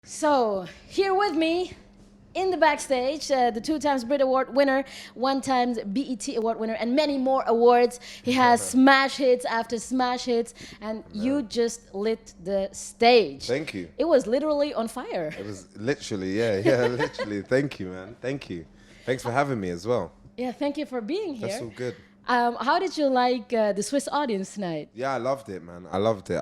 So, here with me in the backstage, the two times Brit Award winner, one times BET Award winner, and many more awards. He has smash hits after smash hits, and you just lit the stage. Thank you. It was literally on fire. It was literally, yeah, literally. Thank you, man. Thank you. Thanks for having me as well. Yeah, thank you for being here. That's all good. How did you like the Swiss audience tonight? Yeah, I loved it, man. I loved it.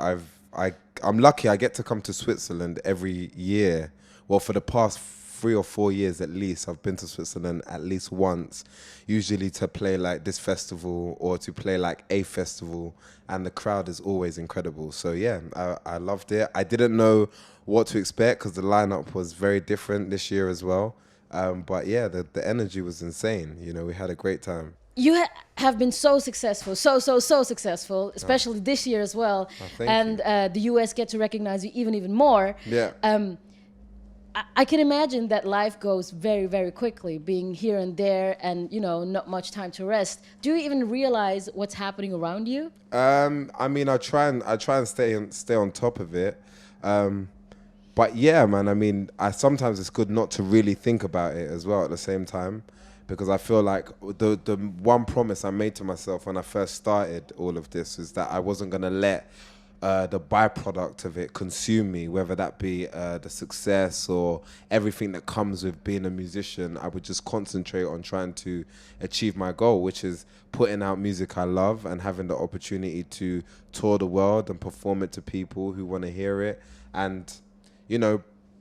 I'm lucky. I get to come to Switzerland every year. Well, for the past 3 or 4 years at least, I've been to Switzerland at least once, usually to play like this festival or to play like a festival, and the crowd is always incredible. So yeah, I loved it. I didn't know what to expect because the lineup was very different this year as well. But yeah, the energy was insane. You know, we had a great time. You have been so successful, so successful, especially this year as well. Thank and the US get to recognize you even more. Yeah. I can imagine that life goes very quickly, being here and there, and not much time to rest. Do you even realize what's happening around you? I mean, I try and stay on top of it. But yeah, man, I mean, sometimes it's good not to really think about it as well at the same time, because I feel like the one promise I made to myself when I first started all of this is that I wasn't gonna let the byproduct of it consume me, whether that be the success or everything that comes with being a musician. I would just concentrate on trying to achieve my goal, which is putting out music I love and having the opportunity to tour the world and perform it to people who want to hear it, and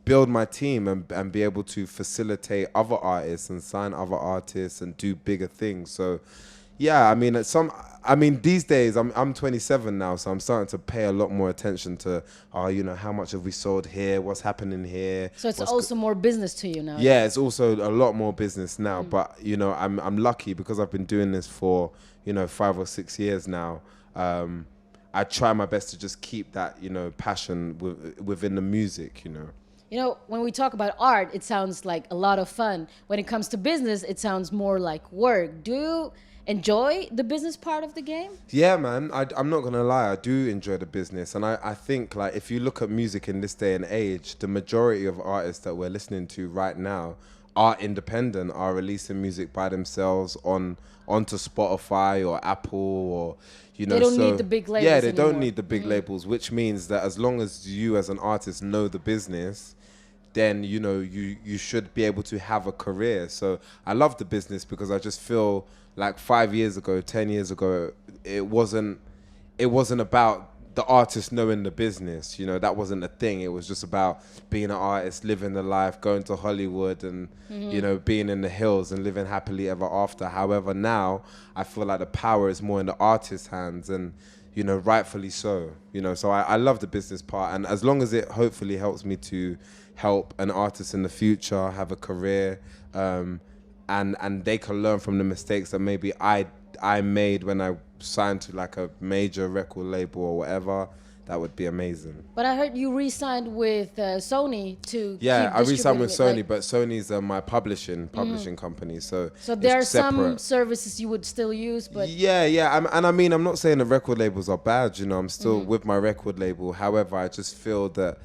build my team and be able to facilitate other artists and sign other artists and do bigger things. So yeah, I mean these days I'm 27 now, so I'm starting to pay a lot more attention to how much have we sold here, what's happening here. So it's also more business to you now. Yeah, it's also a lot more business now. But I'm lucky because I've been doing this for 5 or 6 years now. I try my best to just keep that passion within the music. When we talk about art, it sounds like a lot of fun. When it comes to business, it sounds more like work. Do you enjoy the business part of the game? Yeah, man. I'm not gonna lie. I do enjoy the business, and I think like if you look at music in this day and age, the majority of artists that we're listening to right now are independent, are releasing music by themselves onto Spotify or Apple or they don't need the big labels. Yeah, they anymore. don't need the big labels, which means that as long as you as an artist know the business, then you should be able to have a career. So I love the business because I just feel like 5 years ago, 10 years ago, it wasn't about the artist knowing the business. That wasn't a thing. It was just about being an artist, living the life, going to Hollywood and being in the hills and living happily ever after. However, now I feel like the power is more in the artist's hands, and rightfully so. So I love the business part, and as long as it hopefully helps me to help an artist in the future have a career, and they can learn from the mistakes that maybe I made when I signed to like a major record label or whatever, that would be amazing. But I heard you re-signed with Sony to Yeah, keep I re-signed with distributing Sony, it, but Sony's my publishing company, so there are it's separate. some services you would still use, but Yeah, I'm not saying the record labels are bad. I'm still with my record label. However, I just feel that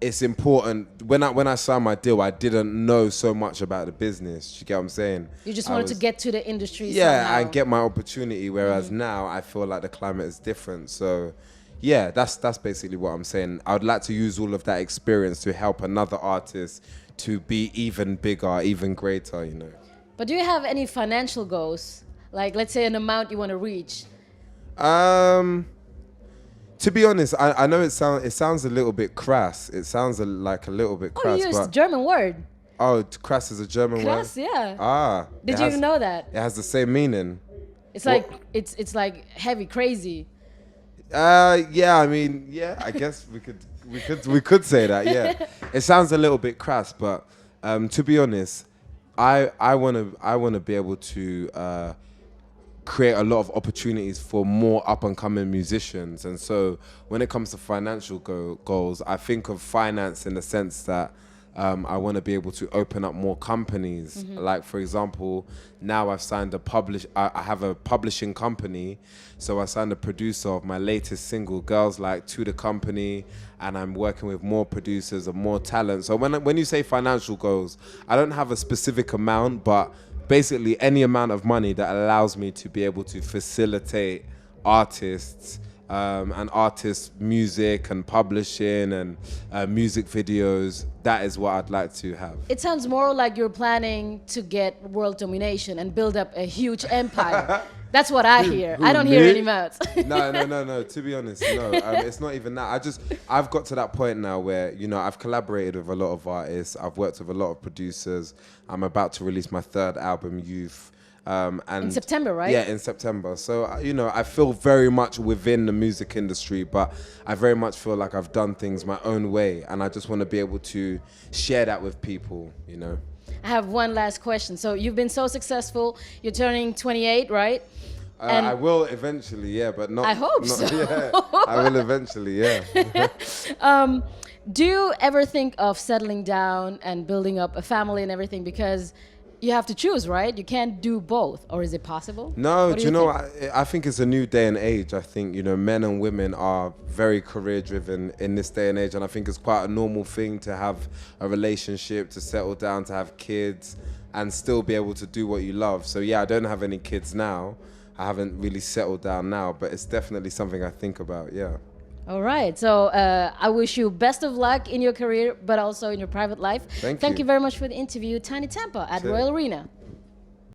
it's important. When I signed my deal, I didn't know so much about the business. You get what I'm saying? you just wanted to get to the industry. Yeah, somehow. and get my opportunity. Whereas now I feel like the climate is different. So yeah, that's basically what I'm saying. I would like to use all of that experience to help another artist to be even bigger, even greater. But do you have any financial goals? Like, let's say an amount you want to reach. To be honest, I know it sounds a little bit crass. It sounds like a little bit Oh, crass. you used but a German word. Crass is a German word. Crass, yeah. Did you even know that? It has the same meaning. It's like it's like heavy, crazy. Yeah. I mean, yeah. I guess we could say that. Yeah. It sounds a little bit crass, but to be honest, I wanna be able to create a lot of opportunities for more up-and-coming musicians. And so when it comes to financial goals, I think of finance in the sense that I want to be able to open up more companies. Like, for example, now I've signed I have a publishing company. So I signed a producer of my latest single, Girls Like, to the company. And I'm working with more producers and more talent. So when you say financial goals, I don't have a specific amount, but basically any amount of money that allows me to be able to facilitate artists and artists' music and publishing and music videos. That is what I'd like to have. It sounds more like you're planning to get world domination and build up a huge empire. That's what I hear. I don't hear any mouths. No. To be honest, no. It's not even that. I've got to that point now where, you know, I've collaborated with a lot of artists. I've worked with a lot of producers. I'm about to release my 3rd album, Youth. And in September, right? Yeah, in September. So, you know, I feel very much within the music industry, but I very much feel like I've done things my own way. And I just want to be able to share that with people, you know. I have one last question. So you've been so successful. You're turning 28, right? And I will eventually, yeah, but not. I hope so. Yeah, I will eventually, yeah. Do you ever think of settling down and building up a family and everything? Because you have to choose, right? You can't do both. Or is it possible? No, do you know, I think it's a new day and age. I think, you know, men and women are very career driven in this day and age. And I think it's quite a normal thing to have a relationship, to settle down, to have kids and still be able to do what you love. So yeah, I don't have any kids now. I haven't really settled down now, but it's definitely something I think about, yeah. All right. So I wish you best of luck in your career, but also in your private life. Thank you very much for the interview, Tinie Tempah at Royal Arena.